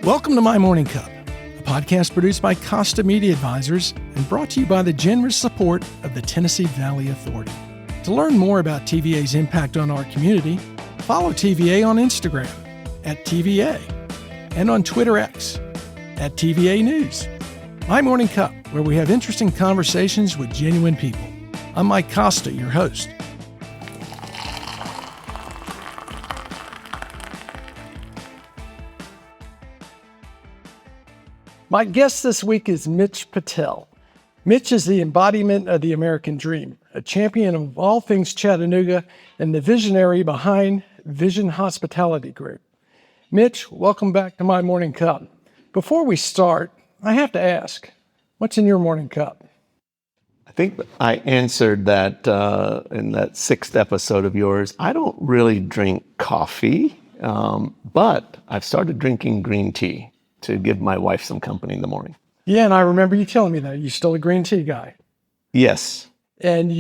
Welcome to My Morning Cup, a podcast produced by Costa Media Advisors and brought to you by the generous support of the Tennessee Valley Authority. To learn more about TVA's impact on our community, follow TVA on Instagram at TVA and on Twitter X at TVA News. My Morning Cup, where we have interesting conversations with genuine people. I'm Mike Costa, your host. My guest this week is Mitch Patel. Mitch is the embodiment of the American dream, a champion of all things Chattanooga and the visionary behind Vision Hospitality Group. Mitch, welcome back to My Morning Cup. Before we start, I have to ask, what's in your morning cup? I think I answered that in that sixth episode of yours. I don't really drink coffee, but I've started drinking green tea to give my wife some company in the morning. Yeah, and I remember you telling me that. You're still a green tea guy. Yes. And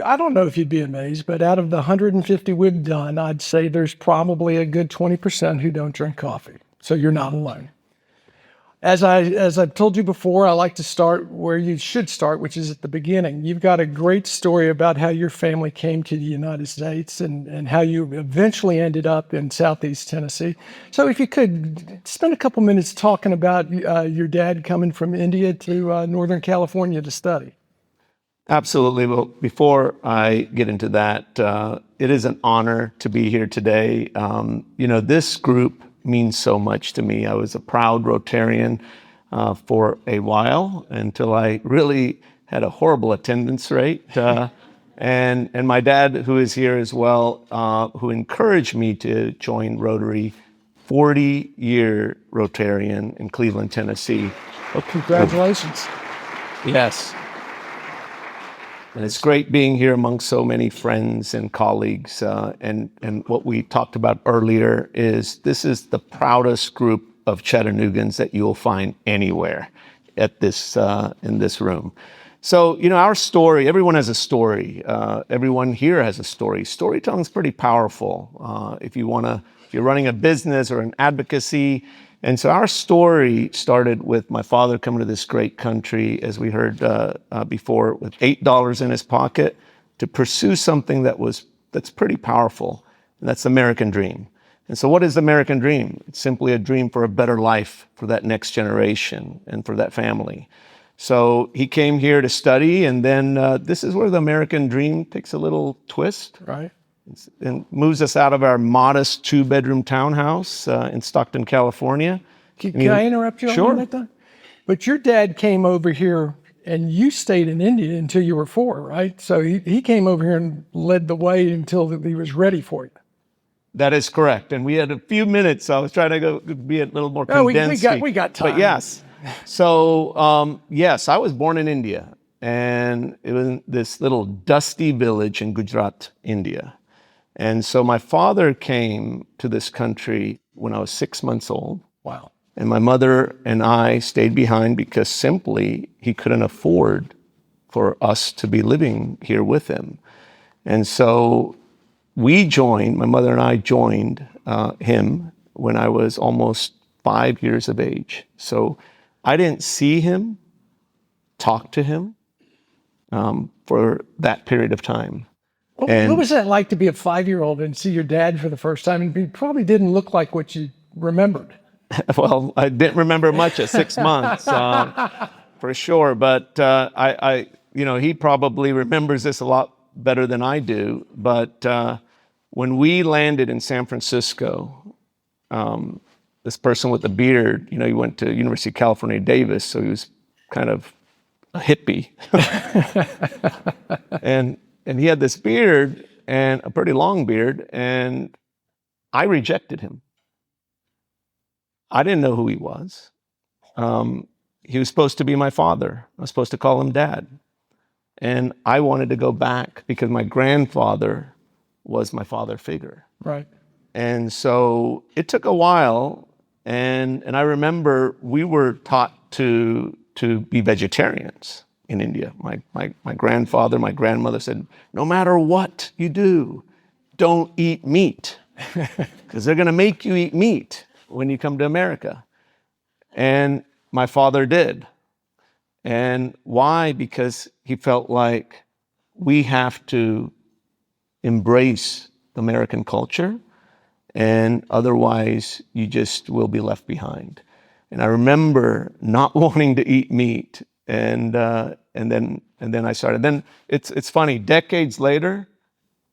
I don't know if you'd be amazed, but out of the 150 we've done, I'd say there's probably a good 20% who don't drink coffee. So you're not alone. As I've told you before, I like to start where you should start, which is at the beginning. You've got a great story about how your family came to the United States and how you eventually ended up in Southeast Tennessee. So if you could spend a couple minutes talking about your dad coming from India to Northern California to study. Absolutely. Well, before I get into that, it is an honor to be here today. This group means so much to me. I was a proud Rotarian for a while until I really had a horrible attendance rate. And my dad, who is here as well, who encouraged me to join Rotary, 40-year Rotarian in Cleveland, Tennessee. Well, congratulations. Yes. And it's great being here among so many friends and colleagues. And what we talked about earlier is this is the proudest group of Chattanoogans that you'll find anywhere at this in this room. So, our story, everyone has a story. Everyone here has a story. Storytelling is pretty powerful if you're running a business or an advocacy. And so our story started with my father coming to this great country, as we heard before, with $8 in his pocket to pursue something that's pretty powerful, and that's the American dream. And so what is the American dream? It's simply a dream for a better life for that next generation and for that family. So he came here to study, and then this is where the American dream takes a little twist. Right. And moves us out of our modest 2-bedroom townhouse in Stockton, California. Can I interrupt you? Sure. But your dad came over here and you stayed in India until you were 4, right? So he came over here and led the way until he was ready for you. That is correct. And we had a few minutes. So I was trying to be a little more condensed. We got time. But yes. So, yes, I was born in India. And it was in this little dusty village in Gujarat, India. And so my father came to this country when I was 6 months old. Wow. And my mother and I stayed behind because simply he couldn't afford for us to be living here with him. And so my mother and I joined him when I was almost 5 years of age. So I didn't see him, talk to him for that period of time. What was that like to be a 5-year-old and see your dad for the first time? And he probably didn't look like what you remembered. Well, I didn't remember much at 6 months, for sure. But he probably remembers this a lot better than I do. But when we landed in San Francisco, this person with the beard, he went to University of California, Davis, so he was kind of a hippie. And he had this beard, and a pretty long beard, and I rejected him. I didn't know who he was. He was supposed to be my father. I was supposed to call him Dad. And I wanted to go back because my grandfather was my father figure. Right. And so it took a while, and I remember we were taught to be vegetarians in India. My grandfather, my grandmother said, no matter what you do, don't eat meat because they're going to make you eat meat when you come to America. And my father did. And why? Because he felt like we have to embrace American culture, and otherwise you just will be left behind. And I remember not wanting to eat meat, and then I started. Then it's funny. Decades later,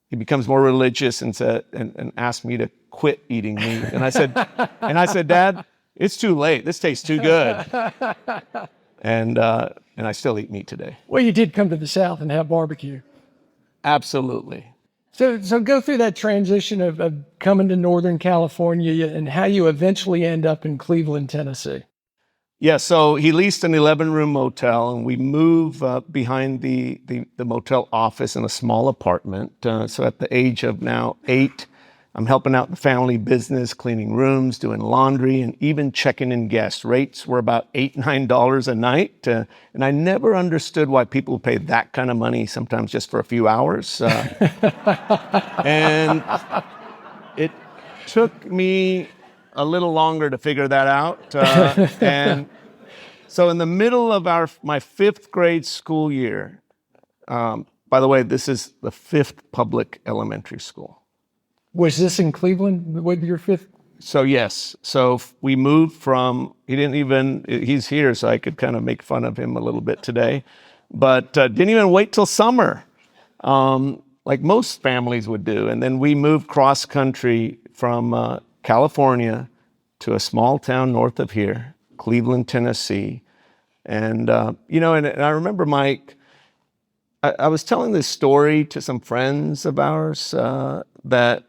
he becomes more religious and said and asked me to quit eating meat. And I said, Dad, it's too late. This tastes too good. And I still eat meat today. Well, you did come to the South and have barbecue. Absolutely. So go through that transition of coming to Northern California and how you eventually end up in Cleveland, Tennessee. Yeah, so he leased an 11-room motel, and we move behind the motel office in a small apartment. So at the age of now 8, I'm helping out the family business, cleaning rooms, doing laundry, and even checking in guests. Rates were about $8, $9 a night, and I never understood why people pay that kind of money, sometimes just for a few hours. And it took me a little longer to figure that out. And so in the middle of my 5th grade school year, by the way, this is the 5th public elementary school. Was this in Cleveland with your 5th? So yes. So we moved from, he's here, so I could kind of make fun of him a little bit today, but didn't even wait till summer, like most families would do. And then we moved cross country from California to a small town north of here, Cleveland, Tennessee. And, and I remember, Mike, I was telling this story to some friends of ours that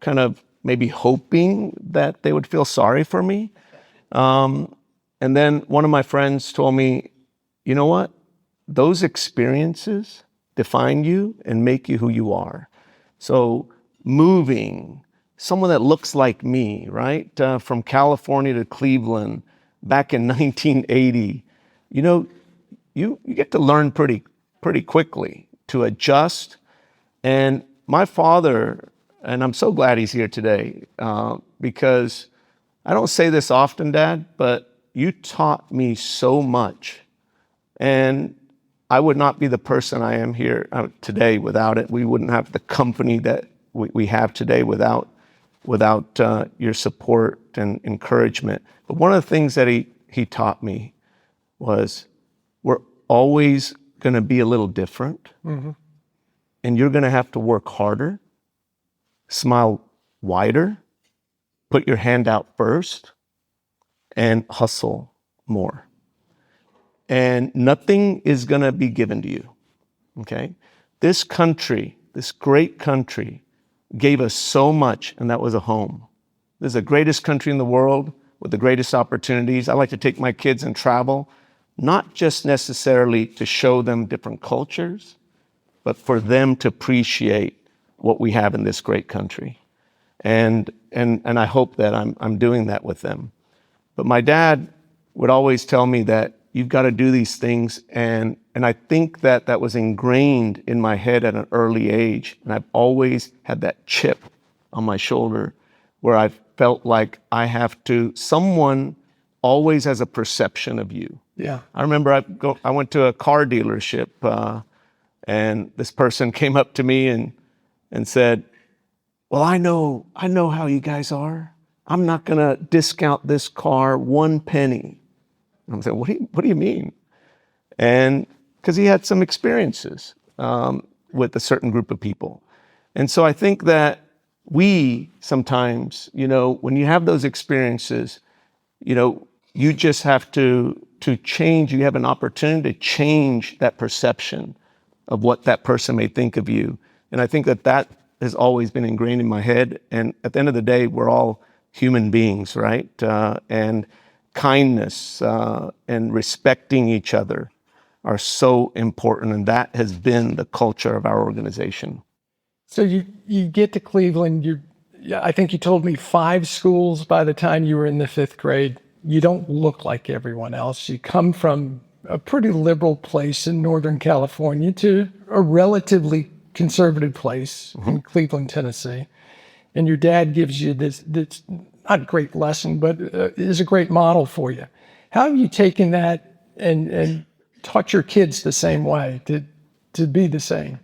kind of maybe hoping that they would feel sorry for me. And then one of my friends told me, you know what? Those experiences define you and make you who you are. So moving, someone that looks like me, right? From California to Cleveland back in 1980, you get to learn pretty quickly to adjust. And my father, and I'm so glad he's here today, because I don't say this often, Dad, but you taught me so much. And I would not be the person I am here today without it. We wouldn't have the company that we have today without your support and encouragement. But one of the things that he taught me was we're always going to be a little different. Mm-hmm. And you're going to have to work harder, smile wider, put your hand out first, and hustle more. And nothing is going to be given to you, okay? This country, this great country, gave us so much, and that was a home. This is the greatest country in the world with the greatest opportunities. I like to take my kids and travel, not just necessarily to show them different cultures, but for them to appreciate what we have in this great country. And I hope that I'm doing that with them. But my dad would always tell me that you've got to do these things, and I think that was ingrained in my head at an early age, and I've always had that chip on my shoulder where I felt like someone always has a perception of you. Yeah. I remember I went to a car dealership, and this person came up to me and said, well, I know how you guys are. I'm not going to discount this car 1 penny. And I'm saying, what do you mean? And because he had some experiences with a certain group of people. And so I think that we sometimes, when you have those experiences, you just have to change. You have an opportunity to change that perception of what that person may think of you. And I think that has always been ingrained in my head. And at the end of the day, we're all human beings, right? And kindness and respecting each other are so important. And that has been the culture of our organization. So you get to Cleveland, I think you told me 5 schools by the time you were in the 5th grade. You don't look like everyone else. You come from a pretty liberal place in Northern California to a relatively conservative place in Cleveland, Tennessee. And your dad gives you this, not a great lesson, but is a great model for you. How have you taken that and taught your kids the same way to be the same?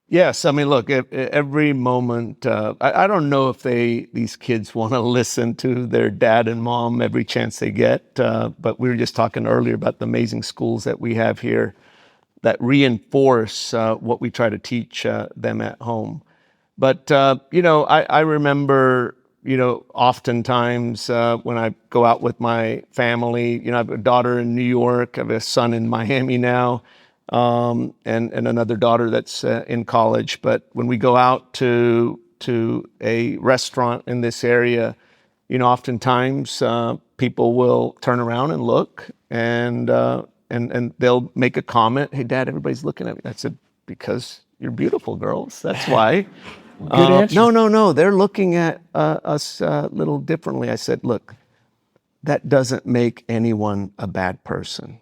Yes, I mean, look, every moment. I don't know if these kids want to listen to their dad and mom every chance they get. But we were just talking earlier about the amazing schools that we have here that reinforce what we try to teach them at home. But I remember, oftentimes when I go out with my family, I have a daughter in New York, I have a son in Miami now, and another daughter that's in college. But when we go out to a restaurant in this area, oftentimes people will turn around and look, and they'll make a comment. Hey, Dad, everybody's looking at me. I said, because you're beautiful, girls. That's why. Good answer. No. They're looking at us a little differently. I said, look, that doesn't make anyone a bad person.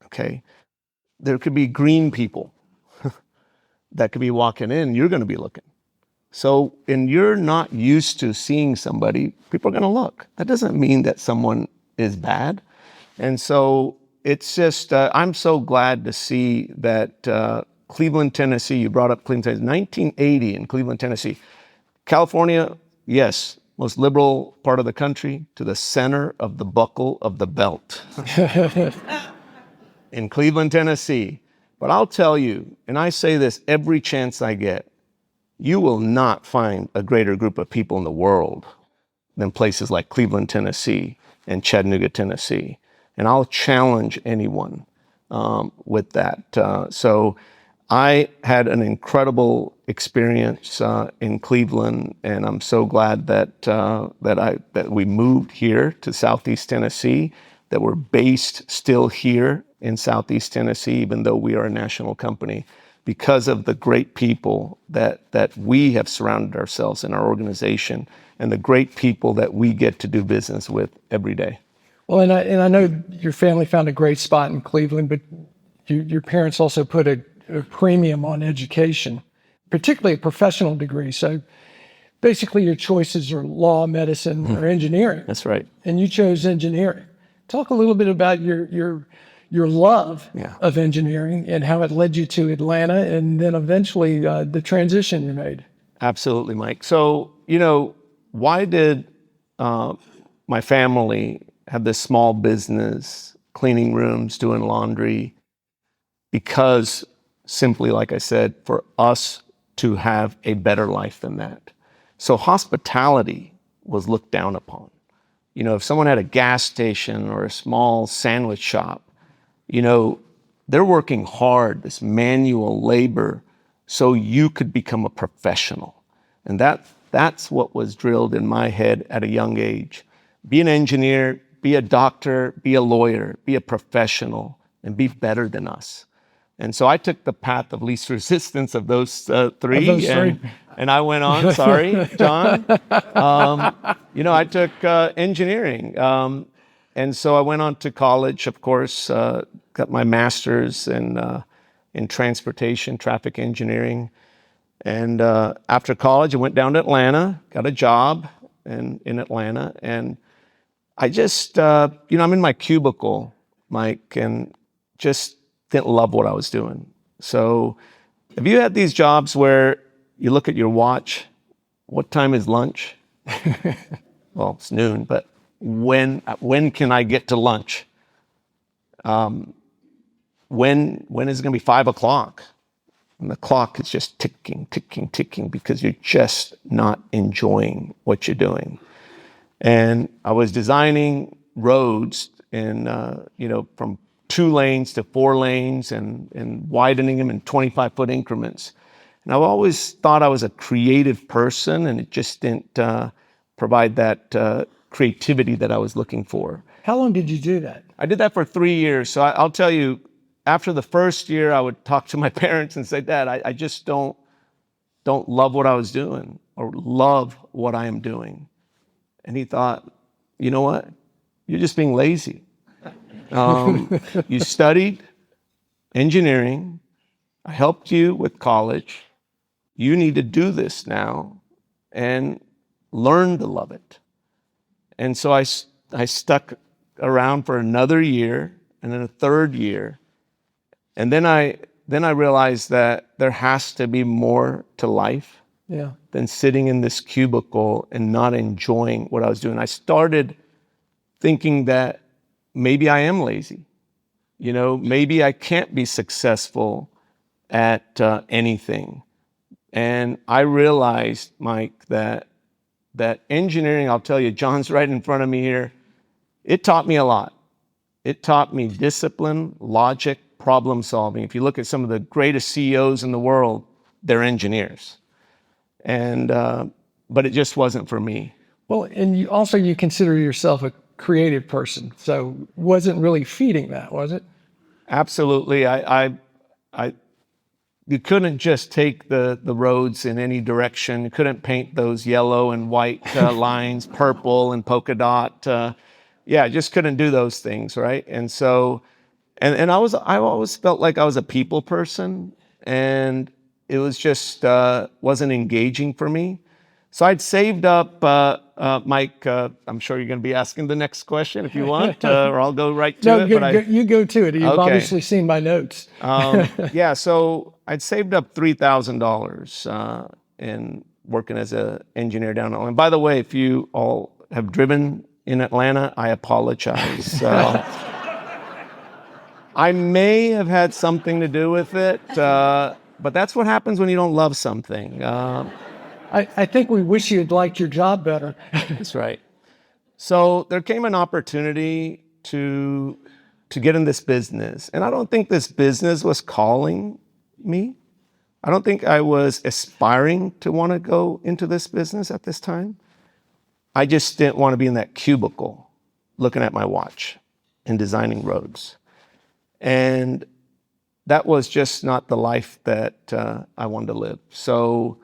Okay. There could be green people that could be walking in. You're going to be looking. So, and you're not used to seeing somebody, people are going to look. That doesn't mean that someone is bad. And so it's just, I'm so glad to see that Cleveland, Tennessee, you brought up Cleveland, Tennessee, 1980 in Cleveland, Tennessee. California, yes, most liberal part of the country, to the center of the buckle of the belt. In Cleveland, Tennessee. But I'll tell you, and I say this every chance I get, you will not find a greater group of people in the world than places like Cleveland, Tennessee and Chattanooga, Tennessee. And I'll challenge anyone with that. So I had an incredible experience in Cleveland, and I'm so glad that we moved here to Southeast Tennessee, that we're based still here in Southeast Tennessee, even though we are a national company, because of the great people that we have surrounded ourselves in our organization, and the great people that we get to do business with every day. Well, and I know your family found a great spot in Cleveland, but your parents also put a premium on education, particularly a professional degree. So basically your choices are law, medicine, or engineering. That's right. And you chose engineering. Talk a little bit about your love of engineering and how it led you to Atlanta, and then eventually the transition you made. Absolutely, Mike. So, why did my family have this small business, cleaning rooms, doing laundry? Because simply, like I said, for us to have a better life than that. So hospitality was looked down upon. If someone had a gas station or a small sandwich shop, they're working hard, this manual labor, so you could become a professional. And that's what was drilled in my head at a young age. Be an engineer, be a doctor, be a lawyer, be a professional, and be better than us. And so I took the path of least resistance of those three. And I went on, sorry, John. I took engineering. And so I went on to college, of course, got my master's in transportation, traffic engineering. And after college, I went down to Atlanta, got a job in Atlanta. And I just, I'm in my cubicle, Mike, and just didn't love what I was doing. So have you had these jobs where you look at your watch, what time is lunch? Well, it's noon, but when can I get to lunch? When is it going to be 5 o'clock? And the clock is just ticking, ticking, ticking, because you're just not enjoying what you're doing. And I was designing roads from 2 lanes to 4 lanes and widening them in 25-foot increments. And I've always thought I was a creative person, and it just didn't provide that creativity that I was looking for. How long did you do that? I did that for 3 years. So I'll tell you, after the first year, I would talk to my parents and say, Dad, I just don't love what I was doing or love what I am doing. And he thought, you know what? You're just being lazy. You studied engineering. I helped you with college. You need to do this now and learned to love it. And so I stuck around for another year and then a third year. And then I realized that there has to be more to life than sitting in this cubicle and not enjoying what I was doing. I started thinking that maybe I am lazy. Maybe I can't be successful at anything. And I realized, Mike, that engineering, I'll tell you, John's right in front of me here, it taught me a lot. It taught me discipline, logic, problem solving. If you look at some of the greatest CEOs in the world, they're engineers. And but it just wasn't for me. Well, and you consider yourself a creative person, so wasn't really feeding that, was it? Absolutely. You couldn't just take the roads in any direction. You couldn't paint those yellow and white lines, purple and polka dot. I just couldn't do those things, right? And so, and I always felt like I was a people person, and it was just wasn't engaging for me. So I'd saved up, Mike. I'm sure you're going to be asking the next question if you want, or I'll go right to it. You go to it. You've obviously seen my notes. So I'd saved up $3,000 in working as an engineer down in Atlanta. And by the way, if you all have driven in Atlanta, I apologize. I may have had something to do with it, but that's what happens when you don't love something. I think we wish you had liked your job better. That's right. So there came an opportunity to get in this business. And I don't think this business was calling me. I don't think I was aspiring to want to go into this business at this time. I just didn't want to be in that cubicle looking at my watch and designing roads. And that was just not the life that I wanted to live. So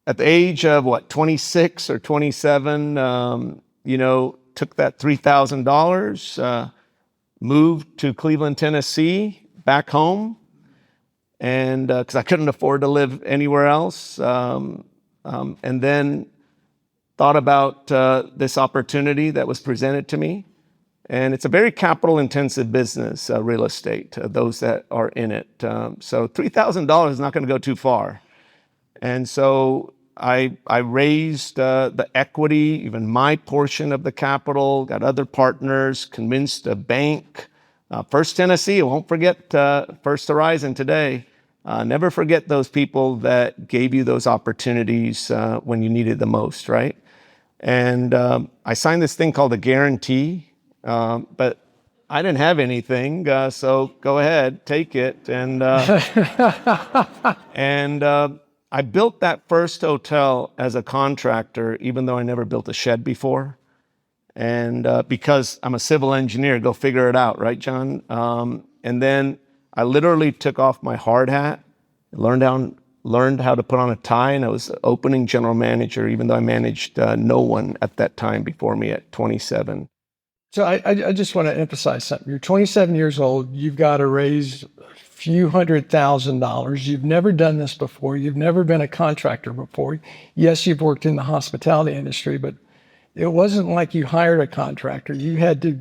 at the age of 26 or 27, took that $3,000, moved to Cleveland, Tennessee, back home, and because I couldn't afford to live anywhere else, and then thought about this opportunity that was presented to me. And it's a very capital-intensive business, real estate, those that are in it. So $3,000 is not going to go too far. And so I raised the equity, even my portion of the capital, got other partners, convinced a bank. First Tennessee, I won't forget First Horizon today. Never forget those people that gave you those opportunities when you needed the most, right? And I signed this thing called a guarantee, but I didn't have anything, so go ahead, take it. And I built that first hotel as a contractor, even though I never built a shed before. And because I'm a civil engineer, go figure it out, right, John? And then I literally took off my hard hat, learned how to put on a tie, and I was opening general manager, even though I managed no one at that time before me at 27. So I just want to emphasize something. You're 27 years old. You've got to raise few $100,000. You've never done this before. You've never been a contractor before. Yes, you've worked in the hospitality industry, but it wasn't like you hired a contractor. You had to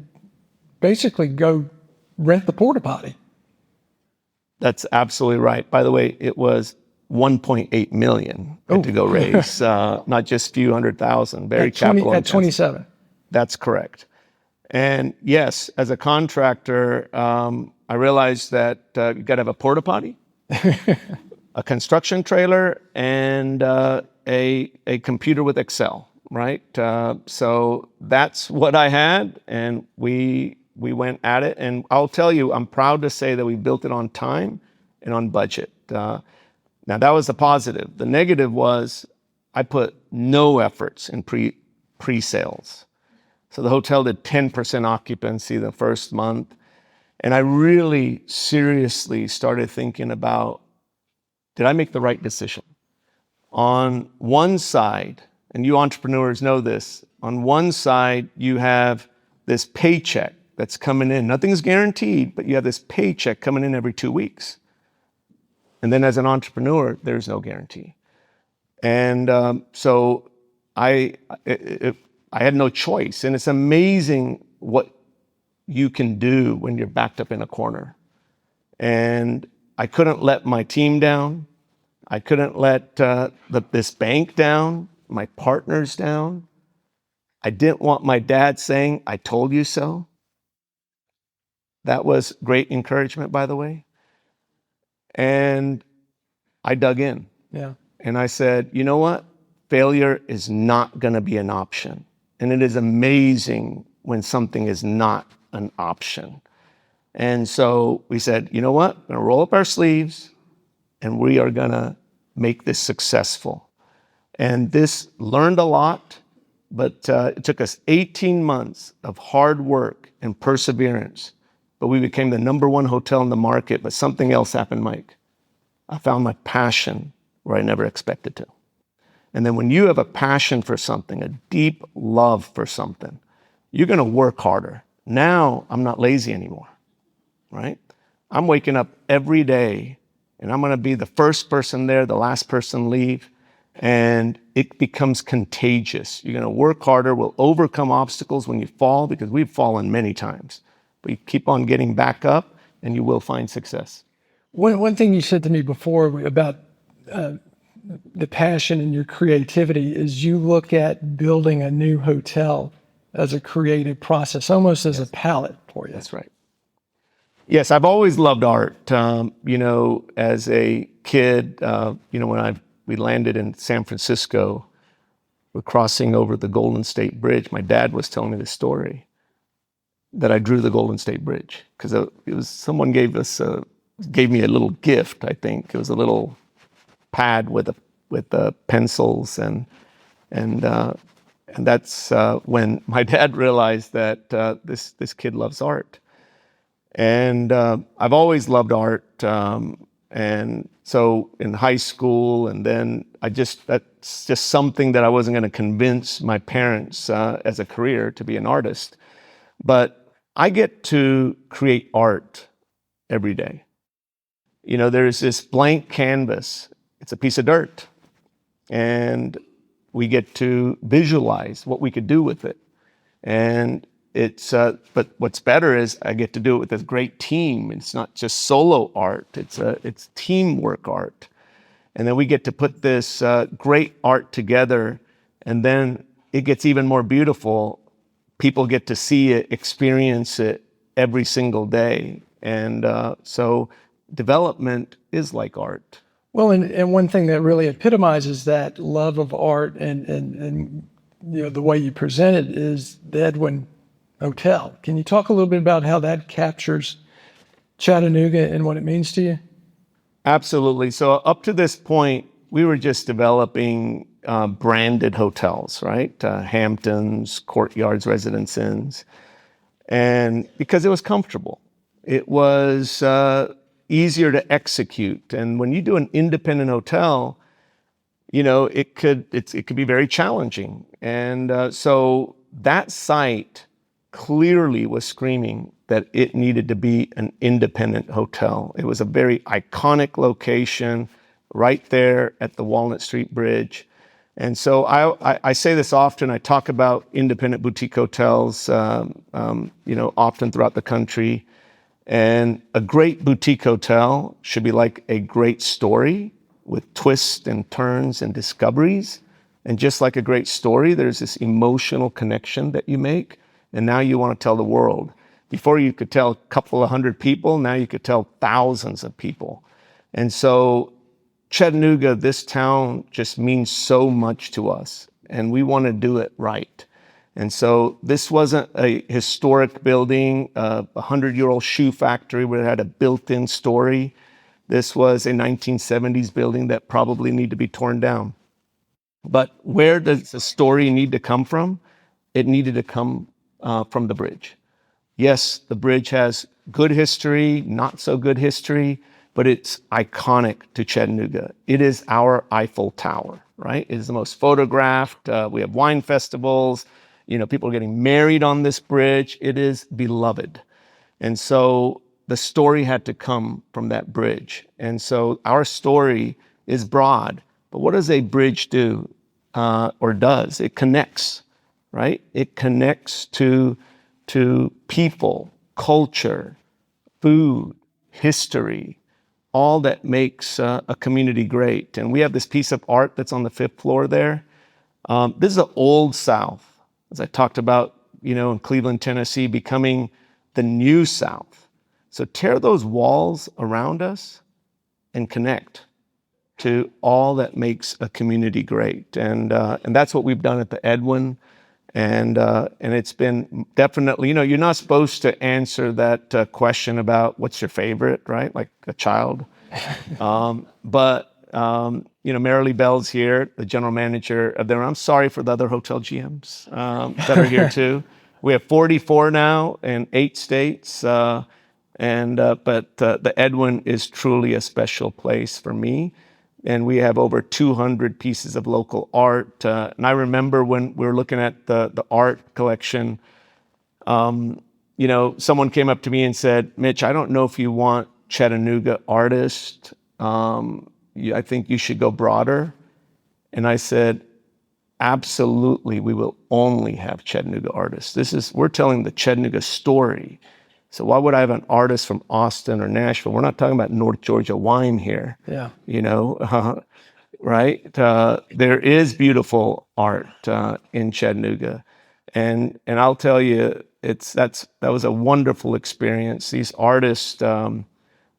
basically go rent the porta potty. That's absolutely right. By the way, it was 1.8 million to go raise, not just a few 100,000. Very capital intensive. At 27. That's correct. And yes, as a contractor, I realized that you got to have a porta potty, a construction trailer, and a computer with Excel, right? So that's what I had, and we went at it. And I'll tell you, I'm proud to say that we built it on time and on budget. Now, that was the positive. The negative was I put no efforts in pre-sales. So the hotel did 10% occupancy the first month. And I really seriously started thinking about, did I make the right decision? On one side, and you entrepreneurs know this, on one side, you have this paycheck that's coming in. Nothing's guaranteed, but you have this paycheck coming in every 2 weeks. And then as an entrepreneur, there's no guarantee. And so I had no choice. And it's amazing what you can do when you're backed up in a corner. And I couldn't let my team down. I couldn't let this bank down, my partners down. I didn't want my dad saying, "I told you so." That was great encouragement, by the way. And I dug in. Yeah. And I said, you know what? Failure is not going to be an option. And it is amazing when something is not an option. And so we said, you know what? We're going to roll up our sleeves and we are going to make this successful. And this learned a lot, but it took us 18 months of hard work and perseverance. But we became the #1 hotel in the market. But something else happened, Mike. I found my passion where I never expected to. And then when you have a passion for something, a deep love for something, you're going to work harder. Now I'm not lazy anymore, right? I'm waking up every day and I'm going to be the first person there, the last person leave. And it becomes contagious. You're going to work harder. We'll overcome obstacles when you fall, because we've fallen many times. But you keep on getting back up and you will find success. One thing you said to me before about the passion and your creativity is you look at building a new hotel as a creative process, almost as a palette for you. That's right. Yes, I've always loved art. As a kid, when we landed in San Francisco, we're crossing over the Golden State Bridge. My dad was telling me the story that I drew the Golden State Bridge because it was someone gave me a little gift. I think it was a little pad with pencils, and that's when my dad realized that this kid loves art. And I've always loved art. And so in high school, and then that's just something that I wasn't going to convince my parents as a career to be an artist. But I get to create art every day. There's this blank canvas. It's a piece of dirt. And we get to visualize what we could do with it. And but what's better is I get to do it with a great team. It's not just solo art. It's teamwork art. And then we get to put this great art together, and then it gets even more beautiful. People get to see it, experience it every single day. And so development is like art. Well, and one thing that really epitomizes that love of art and the way you present it is the Edwin Hotel. Can you talk a little bit about how that captures Chattanooga and what it means to you? Absolutely. So up to this point, we were just developing branded hotels, right? Hamptons, Courtyards, Residence Inns. And because it was comfortable, it was easier to execute. And when you do an independent hotel, it could be very challenging. And so that site clearly was screaming that it needed to be an independent hotel. It was a very iconic location right there at the Walnut Street Bridge. And so I say this often. I talk about independent boutique hotels, often throughout the country. And a great boutique hotel should be like a great story with twists and turns and discoveries. And just like a great story, there's this emotional connection that you make. And now you want to tell the world. Before you could tell a couple of hundred people, now you could tell thousands of people. And so Chattanooga, this town, just means so much to us. And we want to do it right. And so this wasn't a historic building, a 100-year-old shoe factory where it had a built-in story. This was a 1970s building that probably needed to be torn down. But where does the story need to come from? It needed to come from the bridge. Yes, the bridge has good history, not so good history, but it's iconic to Chattanooga. It is our Eiffel Tower, right? It is the most photographed. We have wine festivals. People are getting married on this bridge. It is beloved. And so the story had to come from that bridge. And so our story is broad. But what does a bridge do? or does. It connects, right? It connects to people, culture, food, history, all that makes a community great. And we have this piece of art that's on the 5th floor there. This is the Old South, as I talked about, in Cleveland, Tennessee, becoming the New South. So tear those walls around us and connect to all that makes a community great. And that's what we've done at the Edwin. And it's been definitely, you're not supposed to answer that question about what's your favorite, right? Like a child. But Marilee Bell's here, the general manager of there. I'm sorry for the other hotel GMs that are here too. We have 44 now in 8 states. But the Edwin is truly a special place for me. And we have over 200 pieces of local art. And I remember when we were looking at the art collection, someone came up to me and said, Mitch, I don't know if you want Chattanooga artists. I think you should go broader. And I said, absolutely, we will only have Chattanooga artists. We're telling the Chattanooga story. So why would I have an artist from Austin or Nashville? We're not talking about North Georgia wine here. Yeah. Right? There is beautiful art in Chattanooga. And I'll tell you, that was a wonderful experience. These artists, some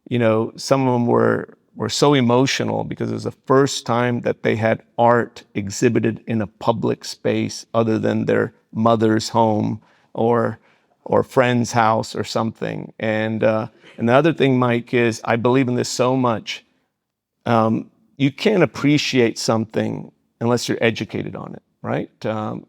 of them were so emotional because it was the first time that they had art exhibited in a public space other than their mother's home or friend's house or something. And the other thing, Mike, is I believe in this so much. You can't appreciate something unless you're educated on it, right?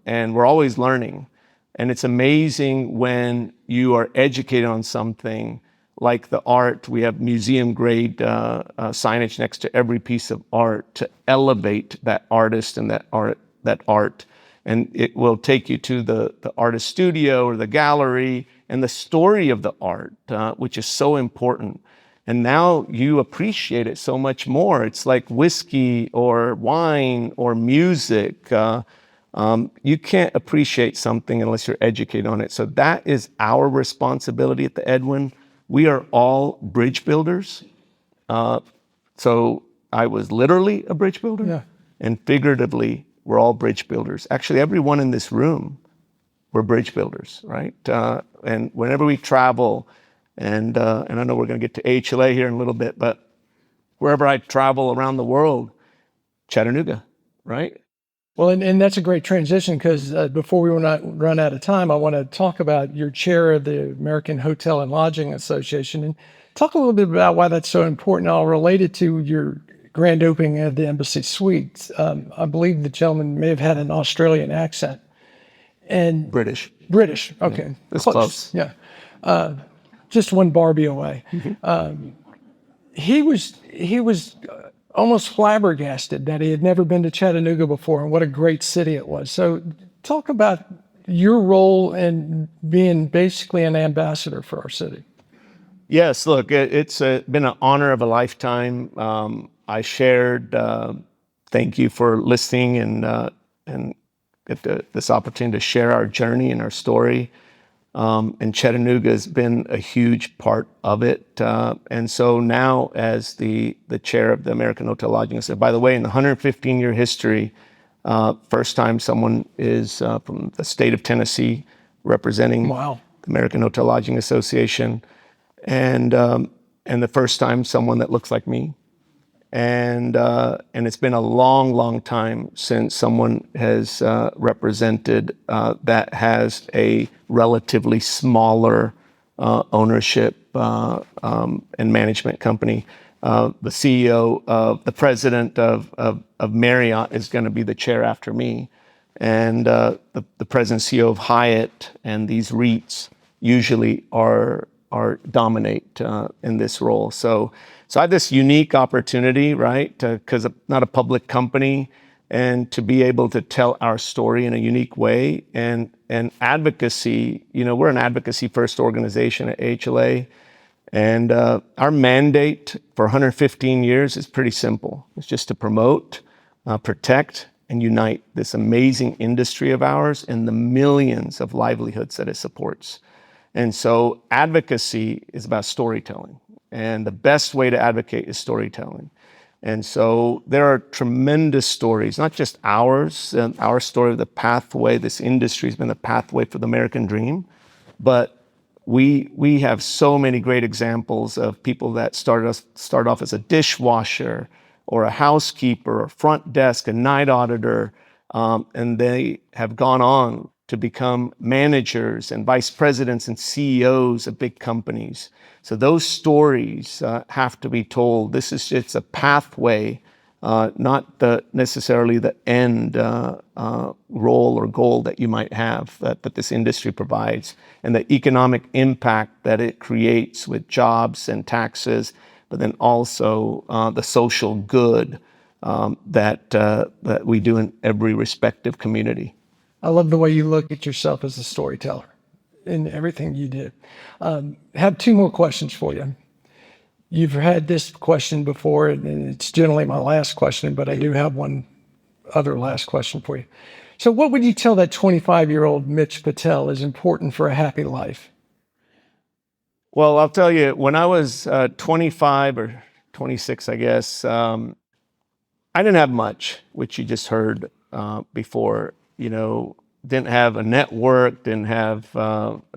And we're always learning. And it's amazing when you are educated on something like the art. We have museum grade signage next to every piece of art to elevate that artist and that art. And it will take you to the artist studio or the gallery and the story of the art, which is so important. And now you appreciate it so much more. It's like whiskey or wine or music. You can't appreciate something unless you're educated on it. So that is our responsibility at the Edwin. We are all bridge builders. So I was literally a bridge builder. Yeah. And figuratively, we're all bridge builders. Actually, everyone in this room, we're bridge builders, right? And whenever we travel, and I know we're going to get to HLA here in a little bit, but wherever I travel around the world, Chattanooga, right? Well, and that's a great transition because before we run out of time, I want to talk about your chair of the American Hotel and Lodging Association and talk a little bit about why that's so important. I'll relate it to your grand opening of the Embassy Suites. I believe the gentleman may have had an Australian accent. And British, okay. Yeah, that's close. Yeah. Just one Barbie away. Mm-hmm. He was almost flabbergasted that he had never been to Chattanooga before and what a great city it was. So talk about your role in being basically an ambassador for our city. Yes, look, it's been an honor of a lifetime. I shared, thank you for listening and get this opportunity to share our journey and our story. And Chattanooga has been a huge part of it. And so now as the chair of the American Hotel Lodging Association, by the way, in the 115-year history, first time someone is from the state of Tennessee representing Wow. the American Hotel Lodging Association. And the first time someone that looks like me. And it's been a long, long time since someone has represented that has a relatively smaller ownership and management company. The CEO the president of Marriott is going to be the chair after me, and the president and CEO of Hyatt and these REITs usually are dominate in this role. So I have this unique opportunity, right? Because I'm not a public company, and to be able to tell our story in a unique way and advocacy. We're an advocacy first organization at HLA, and our mandate for 115 years is pretty simple. It's just to promote, protect, and unite this amazing industry of ours and the millions of livelihoods that it supports. And so advocacy is about storytelling. And the best way to advocate is storytelling. And so there are tremendous stories, not just ours, and our story of the pathway. This industry has been the pathway for the American dream, but we have so many great examples of people that start off as a dishwasher or a housekeeper or front desk, a night auditor, and they have gone on to become managers and vice presidents and CEOs of big companies. So those stories have to be told. It's a pathway, not necessarily the end role or goal that you might have that this industry provides, and the economic impact that it creates with jobs and taxes, but then also the social good that we do in every respective community. I love the way you look at yourself as a storyteller in everything you do. Have two more questions for you. You've had this question before, and it's generally my last question, but I do have one other last question for you. So what would you tell that 25-year-old Mitch Patel is important for a happy life? Well, I'll tell you, when I was 25 or 26, I guess, I didn't have much, which you just heard before. Didn't have a network, didn't have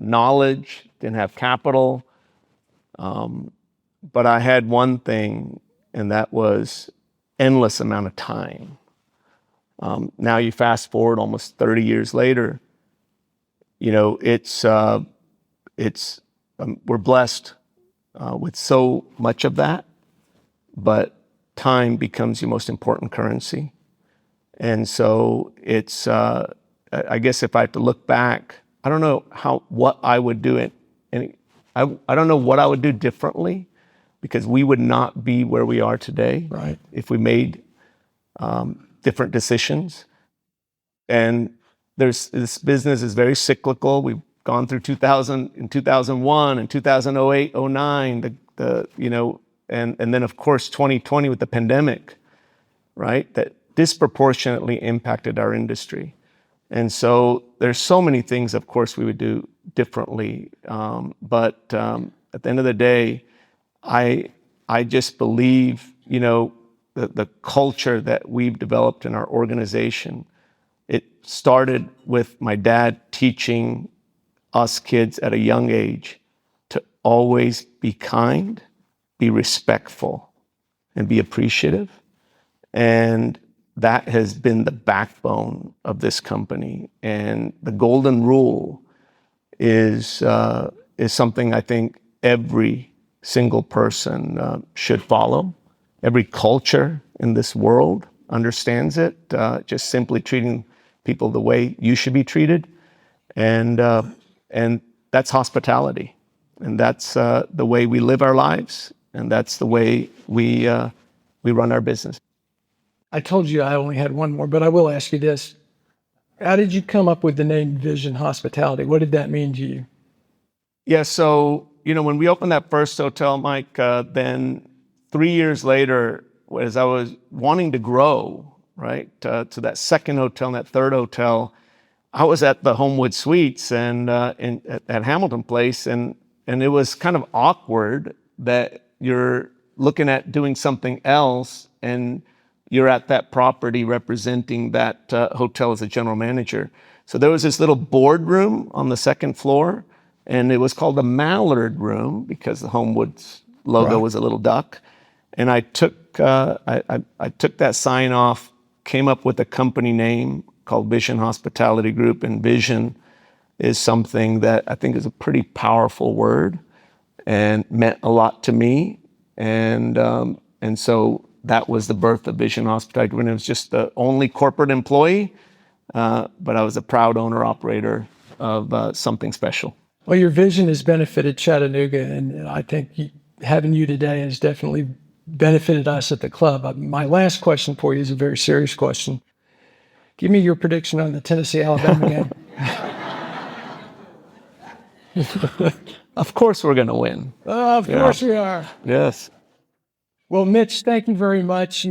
knowledge, didn't have capital. But I had one thing, and that was endless amount of time. Now you fast forward almost 30 years later, we're blessed with so much of that, but time becomes your most important currency. And so I guess if I have to look back, I don't know what I would do I don't know what I would do differently, because we would not be where we are today, right, if we made different decisions. And this business is very cyclical. We've gone through 2001 and 2008, 09, and then of course 2020 with the pandemic, right? That disproportionately impacted our industry. And so there's so many things, of course, we would do differently. But at the end of the day, I just believe, the culture that we've developed in our organization. It started with my dad teaching us kids at a young age to always be kind, be respectful, and be appreciative. And that has been the backbone of this company. And the golden rule is something I think every single person should follow. Every culture in this world understands it. Just simply treating people the way you should be treated, and that's hospitality, and that's the way we live our lives, and that's the way we run our business. I told you I only had one more, but I will ask you this. How did you come up with the name Vision Hospitality? What did that mean to you? Yeah, so, when we opened that first hotel, Mike, then 3 years later, as I was wanting to grow, right, to that second hotel and that third hotel, I was at the Homewood Suites and at Hamilton Place, and it was kind of awkward that you're looking at doing something else and you're at that property representing that hotel as a general manager. So there was this little boardroom on the second floor, and it was called the Mallard Room because the Homewood's logo was a little duck. And I took I took that sign off, came up with a company name called Vision Hospitality Group, and vision is something that I think is a pretty powerful word and meant a lot to me. And so that was the birth of Vision Hospitality Group. And it was just the only corporate employee, but I was a proud owner operator of something special. Well, your vision has benefited Chattanooga, and I think having you today has definitely benefited us at the club. My last question for you is a very serious question. Give me your prediction on the Tennessee-Alabama game. Of course we're going to win. Of course we are. Yes. Well, Mitch, thank you very much.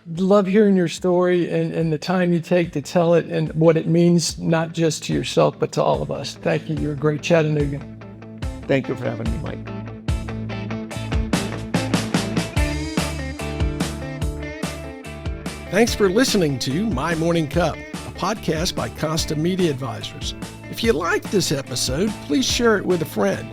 Love hearing your story and the time you take to tell it and what it means, not just to yourself, but to all of us. Thank you. You're a great Chattanoogan. Thank you for having me, Mike. Thanks for listening to My Morning Cup, a podcast by Constant Media Advisors. If you liked this episode, please share it with a friend.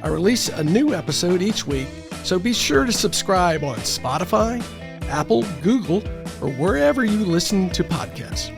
I release a new episode each week, so be sure to subscribe on Spotify, Apple, Google, or wherever you listen to podcasts.